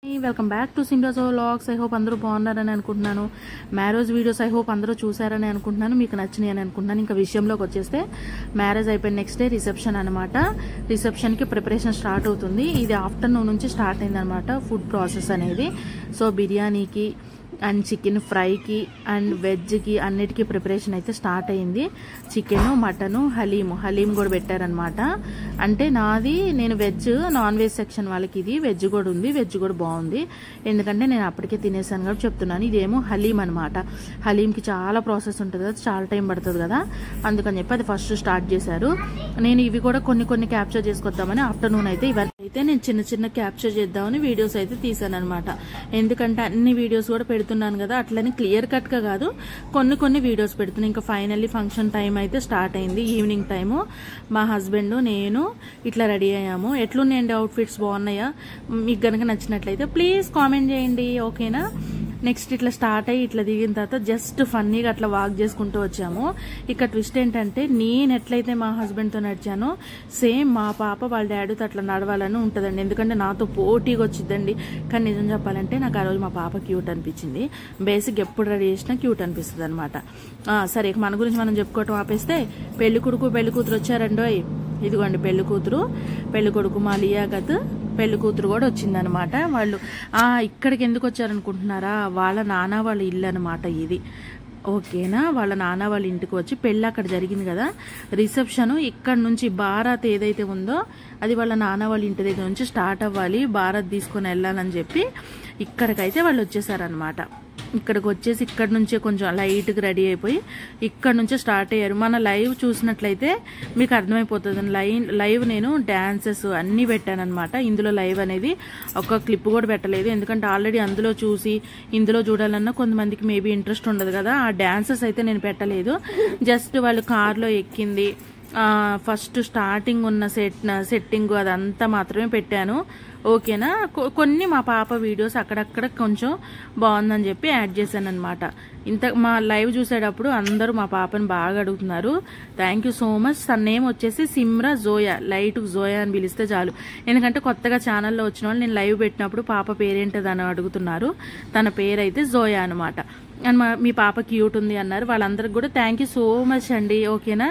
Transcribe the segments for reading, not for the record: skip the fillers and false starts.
Welcome back to సిమ్రాజ్ vlogs. I hope అందరూ బాగున్నారని అనుకుంటున్నాను. మ్యారేజ్ వీడియోస్ ఐ హోప్ అందరూ చూసారని అనుకుంటున్నాను, మీకు నచ్చినాయి అని అనుకుంటున్నాను. ఇంకా విషయంలోకి వచ్చేస్తే మ్యారేజ్ అయిపోయిన నెక్స్ట్ డే రిసెప్షన్ అనమాట. రిసెప్షన్కి ప్రిపరేషన్ స్టార్ట్ అవుతుంది. ఇది ఆఫ్టర్నూన్ నుంచి స్టార్ట్ అయింది అనమాట ఫుడ్ ప్రాసెస్ అనేది. సో బిర్యానీకి అండ్ చికెన్ ఫ్రైకి అండ్ వెజ్కి అన్నిటికీ ప్రిపరేషన్ అయితే స్టార్ట్ అయింది. చికెన్, మటను, హలీం కూడా పెట్టారనమాట. అంటే నేను వెజ్, నాన్ వెజ్ సెక్షన్ వాళ్ళకి ఇది వెజ్ కూడా ఉంది. వెజ్ కూడా బాగుంది, ఎందుకంటే నేను అప్పటికే తినేసాను కాబట్టి చెప్తున్నాను. ఇదేమో హలీం అనమాట. హలీంకి చాలా ప్రాసెస్ ఉంటుంది కదా, చాలా టైం పడుతుంది కదా, అందుకని చెప్పి అది ఫస్ట్ స్టార్ట్ చేశారు. నేను ఇవి కూడా కొన్ని క్యాప్చర్ చేసుకొద్దామని ఆఫ్టర్నూన్ అయితే ఇవన్నీ అయితే నేను చిన్న క్యాప్చర్ చేద్దామని వీడియోస్ అయితే తీసాను అనమాట. ఎందుకంటే అన్ని వీడియోస్ కూడా పెడుతున్నాను కదా, అట్లని క్లియర్ కట్ గా కాదు, కొన్ని వీడియోస్ పెడుతున్నాను. ఇంకా ఫైనల్లీ ఫంక్షన్ టైం అయితే స్టార్ట్ అయింది. ఈవినింగ్ టైము మా హస్బెండ్ నేను ఇట్లా రెడీ అయ్యాము. ఎట్లున్నాయండి అవుట్ఫిట్స్, బాగున్నాయా? మీకు గనక నచ్చినట్లయితే ప్లీజ్ కామెంట్ చేయండి, ఓకేనా? నెక్స్ట్ ఇట్లా స్టార్ట్ అయ్యి ఇట్లా దిగిన తర్వాత జస్ట్ ఫన్నీగా అట్లా వాక్ చేసుకుంటూ వచ్చాము. ఇక్కడ ట్విస్ట్ ఏంటంటే నేను ఎట్లయితే మా హస్బెండ్తో నడిచానో సేమ్ మా పాప వాళ్ళ డాడీతో అట్లా నడవాలని ఉంటుందండి. ఎందుకంటే నాతో పోటీగా వచ్చిందండి. కానీ నిజం చెప్పాలంటే నాకు ఆ రోజు మా పాప క్యూట్ అనిపించింది. బేసిక్ ఎప్పుడు రెడీ చేసినా క్యూట్ అనిపిస్తుంది అనమాట. సరే, మన గురించి మనం చెప్పుకోవటం ఆపేస్తే పెళ్లి కొడుకు పెళ్లి కూతురు వచ్చారండోయ్. ఇదిగోండి పెళ్లి కూతురు, పెళ్లి కొడుకు మా లియాకత్, పెళ్లి కూతురు కూడా వచ్చిందనమాట. వాళ్ళు ఇక్కడికి ఎందుకు వచ్చారనుకుంటున్నారా? వాళ్ళ నాన్న వాళ్ళ ఇల్లు అనమాట ఇది, ఓకేనా? వాళ్ళ నాన్న వాళ్ళ ఇంటికి వచ్చి పెళ్ళి అక్కడ జరిగింది కదా, రిసెప్షన్ ఇక్కడ నుంచి బారాత్ ఏదైతే ఉందో అది వాళ్ళ నాన్న వాళ్ళ ఇంటి దగ్గర నుంచి స్టార్ట్ అవ్వాలి, బారాత్ తీసుకొని వెళ్ళాలని చెప్పి ఇక్కడికైతే వాళ్ళు వచ్చేసారనమాట. ఇక్కడికి వచ్చేసి ఇక్కడ నుంచే కొంచెం లైట్గా రెడీ అయిపోయి ఇక్కడ నుంచే స్టార్ట్ అయ్యారు. మన లైవ్ చూసినట్లయితే మీకు అర్థమైపోతుంది. లైవ్ నేను డాన్సెస్ అన్నీ పెట్టానమాట. ఇందులో లైవ్ అనేది ఒక క్లిప్ కూడా పెట్టలేదు, ఎందుకంటే ఆల్రెడీ అందులో చూసి ఇందులో చూడాలన్నా కొంతమందికి మేబీ ఇంట్రెస్ట్ ఉండదు కదా. ఆ డాన్సెస్ అయితే నేను పెట్టలేదు. జస్ట్ వాళ్ళు కార్లో ఎక్కింది, ఫస్ట్ స్టార్టింగ్ ఉన్న సెట్టింగ్ అదంతా మాత్రమే పెట్టాను, ఓకేనా? కొన్ని మా పాప వీడియోస్ అక్కడక్కడ కొంచెం బాగుందని చెప్పి యాడ్ చేశాను అనమాట. మా లైవ్ చూసేటప్పుడు అందరూ మా పాపని బాగా అడుగుతున్నారు. Thank you so much. తన నేమ్ వచ్చేసి సిమ్రా జోయా, లైట్ జోయా అని పిలిస్తే చాలు. ఎందుకంటే కొత్తగా ఛానల్లో వచ్చిన వాళ్ళు నేను లైవ్ పెట్టినప్పుడు పాప పేరేంటదని అడుగుతున్నారు. తన పేరైతే జోయా అనమాట. అండ్ మీ పాప క్యూట్ ఉంది అన్నారు. వాళ్ళందరికి కూడా థ్యాంక్ యూ సో మచ్ అండి, ఓకేనా?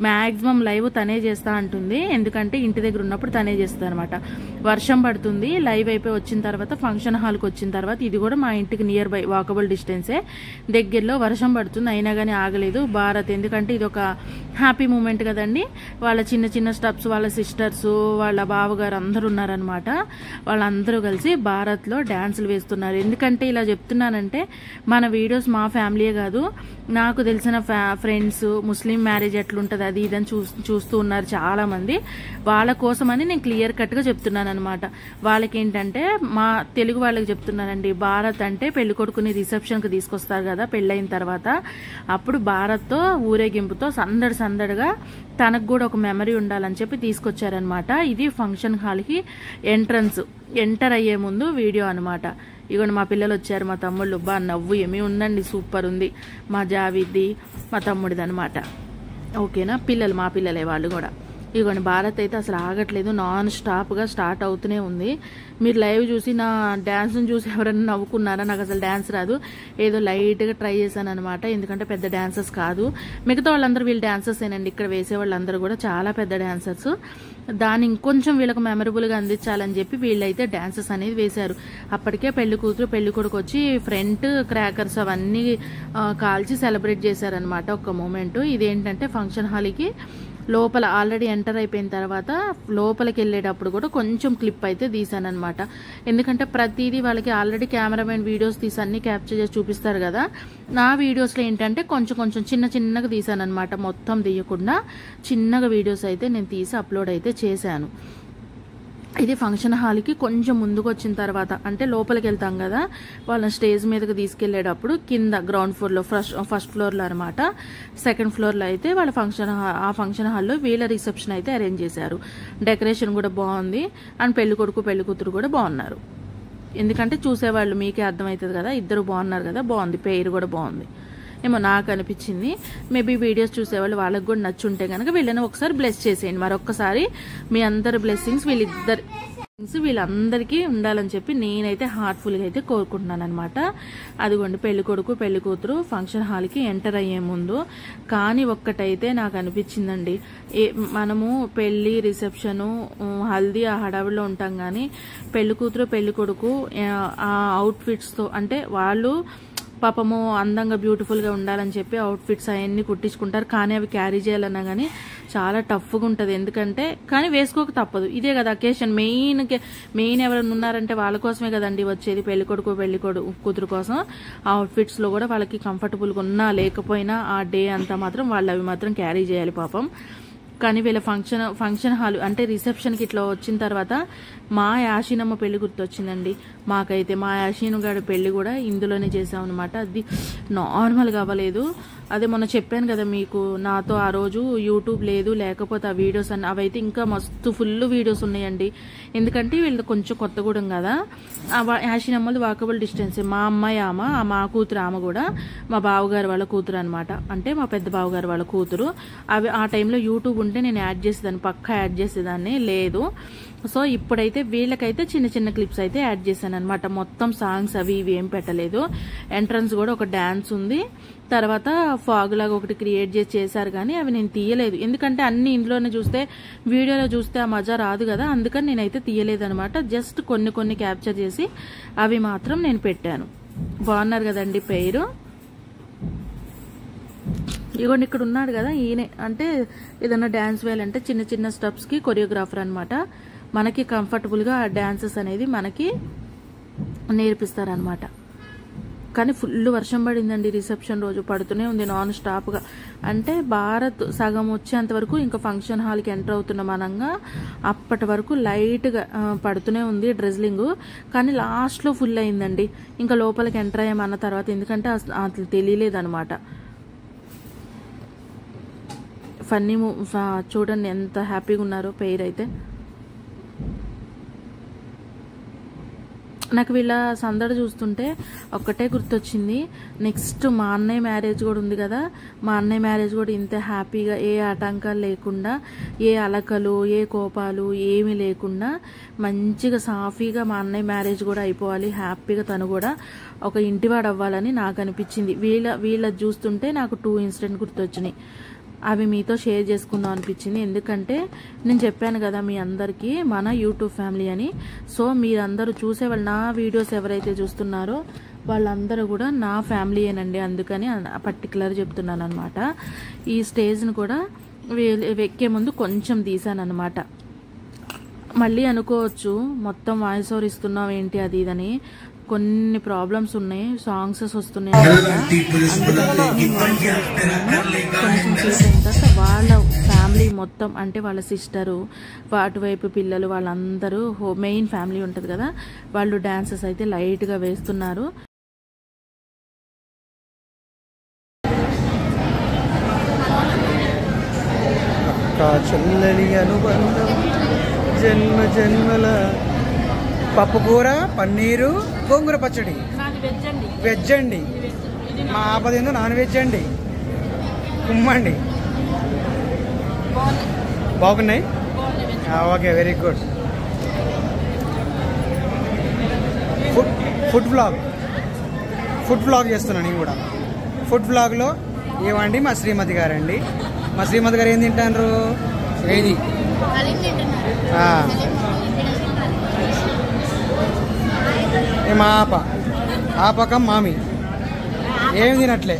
మ్యాక్సిమం లైవ్ తనే చేస్తా అంటుంది, ఎందుకంటే ఇంటి దగ్గర ఉన్నప్పుడు తనే చేస్తుంది అనమాట. వర్షం పడుతుంది, లైవ్ అయిపోయి వచ్చిన తర్వాత ఫంక్షన్ హాల్కి వచ్చిన తర్వాత, ఇది కూడా మా ఇంటికి నియర్ బై వాకబుల్ డిస్టెన్సే, దగ్గరలో వర్షం పడుతుంది అయినా కానీ ఆగలేదు భారత్. ఎందుకంటే ఇది ఒక హ్యాపీ మూమెంట్ కదండి. వాళ్ళ చిన్న స్టెప్స్, వాళ్ళ సిస్టర్స్, వాళ్ళ బావగారు అందరూ ఉన్నారనమాట. వాళ్ళందరూ కలిసి భారత్లో డ్యాన్సులు వేస్తున్నారు. ఎందుకంటే ఇలా చెప్తున్నానంటే మన వీడియోస్ మా ఫ్యామిలీయే కాదు, నాకు తెలిసిన ఫ్రెండ్స్ ముస్లిం మ్యారేజ్ ఎట్లుంటుంది అది ఇదని చూస్తూ ఉన్నారు చాలా మంది. వాళ్ళ కోసమని నేను క్లియర్ కట్ గా చెప్తున్నాను అనమాట. వాళ్ళకేంటంటే మా తెలుగు వాళ్ళకి చెప్తున్నానండి, భారత్ అంటే పెళ్లి కొడుకుని రిసెప్షన్ కి తీసుకొస్తారు కదా పెళ్ళైన తర్వాత, అప్పుడు భారత్తో ఊరేగింపుతో సందడిగా తనకు కూడా ఒక మెమరీ ఉండాలని చెప్పి తీసుకొచ్చారనమాట. ఇది ఫంక్షన్ హాల్కి ఎంటర్ అయ్యే ముందు వీడియో అనమాట. ఇగోండి మా పిల్లలు వచ్చారు, మా తమ్ముళ్ళు. నవ్వు ఏమీ ఉందండి, సూపర్ ఉంది. మా జావిద్ది, మా తమ్ముడిది అనమాట, ఓకేనా? మా పిల్లలే వాళ్ళు కూడా. ఇదిగోండి భారత్ అయితే అసలు ఆగట్లేదు, నాన్ స్టాప్గా స్టార్ట్ అవుతూనే ఉంది. మీరు లైవ్ చూసి నా డ్యాన్స్ని చూసి ఎవరైనా నవ్వుకున్నారా? నాకు అసలు డ్యాన్స్ రాదు, ఏదో లైట్గా ట్రై చేశాను అనమాట. ఎందుకంటే పెద్ద డాన్సర్స్ కాదు, మిగతా వాళ్ళందరూ వీళ్ళు డాన్సర్స్ ఏనండి. ఇక్కడ వేసే వాళ్ళందరూ కూడా చాలా పెద్ద డాన్సర్స్. దాన్ని ఇంకొంచెం వీళ్ళకి మెమరబుల్గా అందించాలని చెప్పి వీళ్ళైతే డాన్సెస్ అనేది వేశారు. అప్పటికే పెళ్లి కూతురు పెళ్లి కొడుకు వచ్చి ఫ్రంట్ క్రాకర్స్ అవన్నీ కాల్చి సెలబ్రేట్ చేశారనమాట ఒక మూమెంట్. ఇదేంటంటే ఫంక్షన్ హాల్కి లోపల ఆల్రెడీ ఎంటర్ అయిపోయిన తర్వాత లోపలికి వెళ్ళేటప్పుడు కూడా కొంచెం క్లిప్ అయితే తీసానమాట. ఎందుకంటే ప్రతిదీ వాళ్ళకి ఆల్రెడీ కెమెరామెన్ వీడియోస్ తీసి అన్ని క్యాప్చర్ చేసి చూపిస్తారు కదా. నా వీడియోస్లో ఏంటంటే కొంచెం చిన్నగా తీసానమాట, మొత్తం తీయకుండా చిన్నగా వీడియోస్ అయితే నేను తీసి అప్లోడ్ అయితే చేశాను. ఇది ఫంక్షన్ హాల్కి కొంచెం ముందుకు వచ్చిన తర్వాత, అంటే లోపలికి వెళ్తాం కదా, వాళ్ళని స్టేజ్ మీదకి తీసుకెళ్లేటప్పుడు కింద గ్రౌండ్ ఫ్లోర్లో ఫస్ట్ ఫ్లోర్లో అనమాట. సెకండ్ ఫ్లోర్లో అయితే వాళ్ళ ఫంక్షన్ హాల్లో వీళ్ళ రిసెప్షన్ అయితే అరేంజ్ చేశారు. డెకరేషన్ కూడా బాగుంది, అండ్ పెళ్లి కొడుకు పెళ్లి కూతురు కూడా బాగున్నారు. ఎందుకంటే చూసేవాళ్ళు మీకే అర్థమవుతుంది కదా, ఇద్దరు బాగున్నారు కదా, బాగుంది, పేరు కూడా బాగుంది ఏమో నాకు అనిపించింది. మేబీ వీడియోస్ చూసేవాళ్ళు వాళ్ళకి కూడా నచ్చుంటే కనుక వీళ్ళని ఒకసారి బ్లెస్ చేసేయండి. మరొక్కసారి మీ అందరి బ్లెస్సింగ్స్ వీళ్ళిద్దరు వీళ్ళందరికీ ఉండాలని చెప్పి నేనైతే హార్ట్ఫుల్గా అయితే కోరుకుంటున్నాను అనమాట. అదిగోండి పెళ్లి కొడుకు పెళ్లి కూతురు ఫంక్షన్ హాల్కి ఎంటర్ అయ్యే ముందు. కానీ ఒక్కటైతే నాకు అనిపించిందండి, మనము పెళ్లి రిసెప్షను హల్దీ ఆ హడావిడిలో ఉంటాం కానీ పెళ్లి కూతురు పెళ్లి కొడుకు ఆ అవుట్ఫిట్స్తో అంటే వాళ్ళు పాపము అందంగా బ్యూటిఫుల్గా ఉండాలని చెప్పి అవుట్ఫిట్స్ అవన్నీ కుట్టించుకుంటారు. కానీ అవి క్యారీ చేయాలన్నా కానీ చాలా టఫ్గా ఉంటుంది. ఎందుకంటే కానీ వేసుకోక తప్పదు. ఇదే కదా అకేషన్. మెయిన్ ఎవరైనా ఉన్నారంటే వాళ్ళ కోసమే కదండి వచ్చేది. పెళ్లి కొడుకు పెళ్లి కూతురు కోసం ఆ అవుట్ఫిట్స్లో కూడా వాళ్ళకి కంఫర్టబుల్గా ఉన్నా లేకపోయినా ఆ డే అంతా మాత్రం వాళ్ళు అవి మాత్రం క్యారీ చేయాలి పాపం. కానీ వీళ్ళ ఫంక్షన్ హాల్ అంటే రిసెప్షన్కి ఇట్లా వచ్చిన తర్వాత మా యాషినమ్మ పెళ్లి గుర్తొచ్చిందండి. మాకైతే మా యాషిను గారి పెళ్లి కూడా ఇందులోనే చేసామన్నమాట. అది నార్మల్గా అవ్వలేదు. అదే మొన్న చెప్పాను కదా మీకు, నాతో ఆ రోజు యూట్యూబ్ లేదు, లేకపోతే ఆ వీడియోస్ అన్ని అవైతే ఇంకా మస్తు ఫుల్ వీడియోస్ ఉన్నాయండి. ఎందుకంటే వీళ్ళు కొంచెం కొత్తగూడెం కదా, యాషినమ్మది వాకబుల్ డిస్టెన్స్. మా అమ్మాయి మా కూతురు ఆమె కూడా మా బావగారు వాళ్ళ కూతురు అనమాట. అంటే మా పెద్ద బావగారు వాళ్ళ కూతురు. అవి ఆ టైంలో యూట్యూబ్ ఉంటే నేను యాడ్ చేసేదాన్ని, పక్కా యాడ్ చేసేదాన్ని, లేదు. సో ఇప్పుడైతే వీళ్ళకైతే చిన్న చిన్న క్లిప్స్ అయితే యాడ్ చేశాను అనమాట. మొత్తం సాంగ్స్ అవి ఇవి ఏం పెట్టలేదు. ఎంట్రన్స్ కూడా ఒక డాన్స్ ఉంది, తర్వాత ఫాగ్ లాగా ఒకటి క్రియేట్ చేశారు కానీ అవి నేను తీయలేదు. ఎందుకంటే అన్ని ఇందులోనే చూస్తే వీడియోలో చూస్తే ఆ మజా రాదు కదా, అందుకని నేనైతే తీయలేదు అనమాట. జస్ట్ కొన్ని క్యాప్చర్ చేసి అవి మాత్రం నేను పెట్టాను. బాగున్నారు కదండి పేరు. ఇగోండి ఇక్కడ ఉన్నాడు కదా ఈయనే, అంటే ఏదైనా డ్యాన్స్ వేయాలంటే చిన్న చిన్న స్టెప్స్కి కొరియోగ్రాఫర్ అనమాట. మనకి కంఫర్టబుల్గా ఆ డ్యాన్సెస్ అనేది మనకి నేర్పిస్తారనమాట. కానీ ఫుల్ వర్షం పడిందండి రిసెప్షన్ రోజు, పడుతూనే ఉంది నాన్ స్టాప్గా. అంటే భారత్ సగం వచ్చేంత వరకు ఇంకా ఫంక్షన్ హాల్కి ఎంటర్ అవుతున్నాం అనంగా అప్పటి వరకు లైట్గా పడుతూనే ఉంది డ్రెజ్లింగ్. కానీ లాస్ట్లో ఫుల్ అయిందండి. ఇంకా లోపలికి ఎంటర్ అయ్యామన్న తర్వాత, ఎందుకంటే అసలు తెలియలేదనమాట. ఫన్నీ చూడండి ఎంత హ్యాపీగా ఉన్నారో పెయిర్ అయితే. నాకు వీళ్ళ సందడి చూస్తుంటే ఒక్కటే గుర్తొచ్చింది, నెక్స్ట్ మా అన్నయ్య మ్యారేజ్ కూడా ఉంది కదా, మా అన్నయ్య మ్యారేజ్ కూడా ఇంత హ్యాపీగా ఏ ఆటంకాలు లేకుండా, ఏ అలకలు ఏ కోపాలు ఏమీ లేకుండా మంచిగా సాఫీగా మా అన్నయ్య మ్యారేజ్ కూడా అయిపోవాలి, హ్యాపీగా తను కూడా ఒక ఇంటివాడు అవ్వాలని నాకు అనిపించింది. వీళ్ళ చూస్తుంటే నాకు 2 ఇన్సిడెంట్ గుర్తొచ్చినాయి. అవి మీతో షేర్ చేసుకుందాం అనిపించింది. ఎందుకంటే నేను చెప్పాను కదా మీ అందరికీ మన యూట్యూబ్ ఫ్యామిలీ అని. సో మీరందరూ చూసేవాళ్ళు, నా వీడియోస్ ఎవరైతే చూస్తున్నారో వాళ్ళందరూ కూడా నా ఫ్యామిలీయేనండి. అందుకని పర్టికులర్ చెప్తున్నాను అనమాట. ఈ స్టేజ్ను కూడా ఎక్కే ముందు కొంచెం తీసాను అనమాట. మళ్ళీ అనుకోవచ్చు మొత్తం వాయిస్ ఓవర్ ఇస్తున్నాం ఏంటి అది ఇదని, కొన్ని ప్రాబ్లమ్స్ ఉన్నాయి, సాంగ్స్ వస్తున్నాయి. వాళ్ళ ఫ్యామిలీ మొత్తం అంటే వాళ్ళ సిస్టరు, అటువైపు పిల్లలు, వాళ్ళందరూ మెయిన్ ఫ్యామిలీ ఉంటుంది కదా, వాళ్ళు డాన్సెస్ అయితే లైట్గా వేస్తున్నారు. చెల్లెలి అనుబంధం జన్మ జన్మల. పప్పుకూర, పన్నీరు, గోంగూర పచ్చడి వెజ్ అండి. మా ఆపదేందో నాన్ వెజ్ అండి. కుమ్మండి. బాగున్నాయి. Okay, very good. Food vlog చేస్తున్నాను నేను కూడా. ఫుడ్ వ్లాగ్లో ఏమండి మా శ్రీమతి గారండి. మా శ్రీమతి గారు ఏం తింటారు? ఏది మా ఆపకం మామి ఏమి తినట్లే.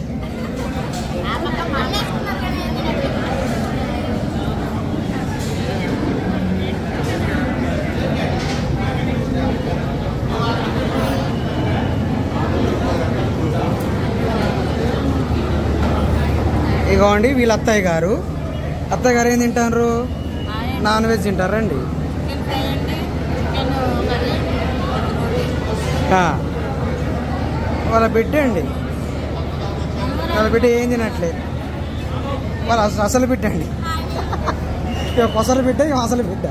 ఇగోండి వీళ్ళ అత్తయ్య గారు ఏం తింటారు? నాన్ వెజ్ తింటారండి. వాళ్ళ బిడ్డ అండి, వాళ్ళ బిడ్డ ఏం తినట్లేదు. వాళ్ళ అసలు బిడ్డ అండి. ఇక కొసలు బిడ్డ, ఇక అసలు బిడ్డ.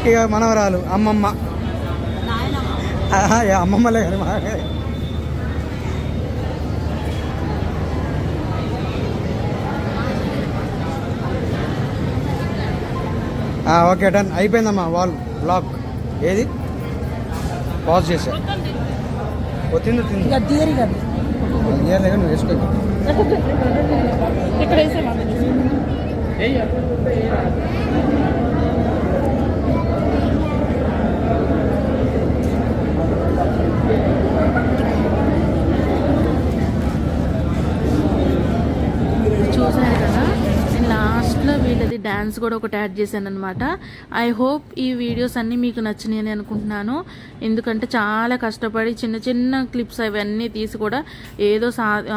ఇక మనవరాలు అమ్మమ్మ, అమ్మమ్మలే కానీ మా ఓకే డన్ అయిపోయిందమ్మా వాల్ బ్లాగ్ ఏది పాజ్ చేసా వచ్చింది నువ్వు వేసుకో ఇక్కడ చూసారు కదా, నేను లాస్ట్లో వీళ్ళది డ్యాన్స్ కూడా ఒకటి యాడ్ చేశాను అనమాట. ఐ హోప్ ఈ వీడియోస్ అన్నీ మీకు నచ్చినాయని అనుకుంటున్నాను. ఎందుకంటే చాలా కష్టపడి చిన్న చిన్న క్లిప్స్ అవన్నీ తీసి కూడా ఏదో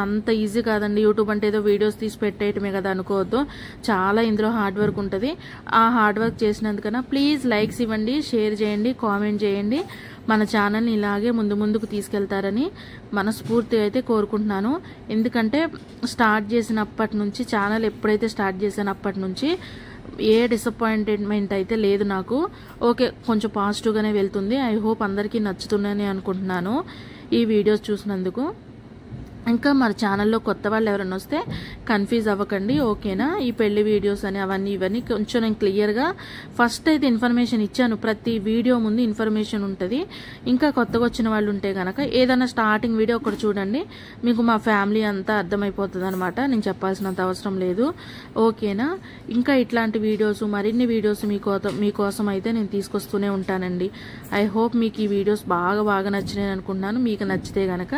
అంత ఈజీ కాదండి. యూట్యూబ్ అంటే ఏదో వీడియోస్ తీసి పెట్టేయటమే కదా అనుకోవద్దు, చాలా ఇందులో హార్డ్ వర్క్ ఉంటుంది. ఆ హార్డ్ వర్క్ చేసినందుకన్నా ప్లీజ్ లైక్స్ ఇవ్వండి, షేర్ చేయండి, కామెంట్ చేయండి. మన ఛానల్ని ఇలాగే ముందుకు తీసుకెళ్తారని మనస్ఫూర్తిగా అయితే కోరుకుంటున్నాను. ఎందుకంటే స్టార్ట్ చేసినప్పటి నుంచి ఛానల్ ఎప్పుడైతే స్టార్ట్ చేసినప్పటి నుంచి ఏ డిసప్పాయింట్మెంట్ అయితే లేదు నాకు. ఓకే, కొంచెం పాజిటివ్గానే వెళ్తుంది. ఐ హోప్ అందరికీ నచ్చుతుందని అనుకుంటున్నాను ఈ వీడియోస్ చూసినందుకు. ఇంకా మన ఛానల్లో కొత్త వాళ్ళు ఎవరైనా వస్తే కన్ఫ్యూజ్ అవ్వకండి, ఓకేనా? ఈ పెళ్లి వీడియోస్ అని అవన్నీ ఇవన్నీ కొంచెం నేను క్లియర్గా ఫస్ట్ అయితే ఇన్ఫర్మేషన్ ఇచ్చాను. ప్రతి వీడియో ముందు ఇన్ఫర్మేషన్ ఉంటుంది. ఇంకా కొత్తగా వచ్చిన వాళ్ళు ఉంటే కనుక ఏదైనా స్టార్టింగ్ వీడియో ఒకటి చూడండి, మీకు మా ఫ్యామిలీ అంతా అర్థమైపోతుంది అనమాట. నేను చెప్పాల్సినంత అవసరం లేదు, ఓకేనా? ఇంకా ఇట్లాంటి వీడియోస్ మరిన్ని వీడియోస్ మీకోసం అయితే నేను తీసుకొస్తూనే ఉంటానండి. ఐ హోప్ మీకు ఈ వీడియోస్ బాగా నచ్చినాయి అనుకుంటున్నాను. మీకు నచ్చితే కనుక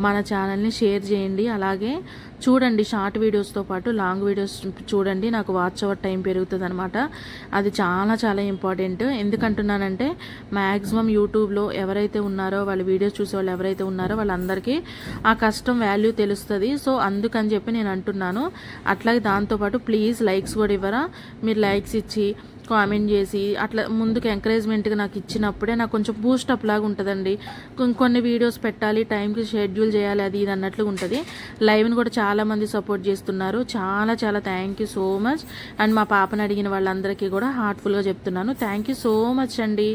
మన ఛానల్ని షేర్ చేయండి. అలాగే చూడండి, షార్ట్ వీడియోస్తో పాటు లాంగ్ వీడియోస్ చూడండి. నాకు వాచ్ అవర్ టైం పెరుగుతుంది అనమాట. అది చాలా ఇంపార్టెంట్. ఎందుకంటున్నానంటే మ్యాక్సిమం యూట్యూబ్లో ఎవరైతే ఉన్నారో వాళ్ళ వీడియోస్ చూసే వాళ్ళు ఎవరైతే ఉన్నారో వాళ్ళందరికీ ఆ కష్టం వాల్యూ తెలుస్తుంది. సో అందుకని చెప్పి నేను అంటున్నాను. అట్లాగే దాంతోపాటు ప్లీజ్ లైక్స్ కూడా ఇవ్వరా? మీరు లైక్స్ ఇచ్చి కామెంట్ చేసి అట్లా ముందుకు ఎంకరేజ్మెంట్గా నాకు ఇచ్చినప్పుడే నాకు కొంచెం బూస్టప్ లాగా ఉంటుందండి. కొన్ని వీడియోస్ పెట్టాలి, టైంకి షెడ్యూల్ చేయాలి, అది ఇది అన్నట్లుగా ఉంటుంది. లైవ్ని కూడా చాలామంది సపోర్ట్ చేస్తున్నారు. చాలా thank you so much. And మా పాపని అడిగిన వాళ్ళందరికీ కూడా హార్ట్ఫుల్గా చెప్తున్నాను, థ్యాంక్ యూ సో మచ్ అండి.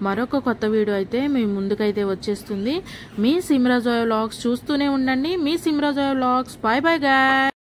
మరొక కొత్త వీడియో అయితే మీ ముందుకైతే వచ్చేస్తుంది. మీ సిమ్రా జోయా వ్లాగ్స్ చూస్తూనే ఉండండి. మీ Simra Zoya vlogs. Bye bye guy.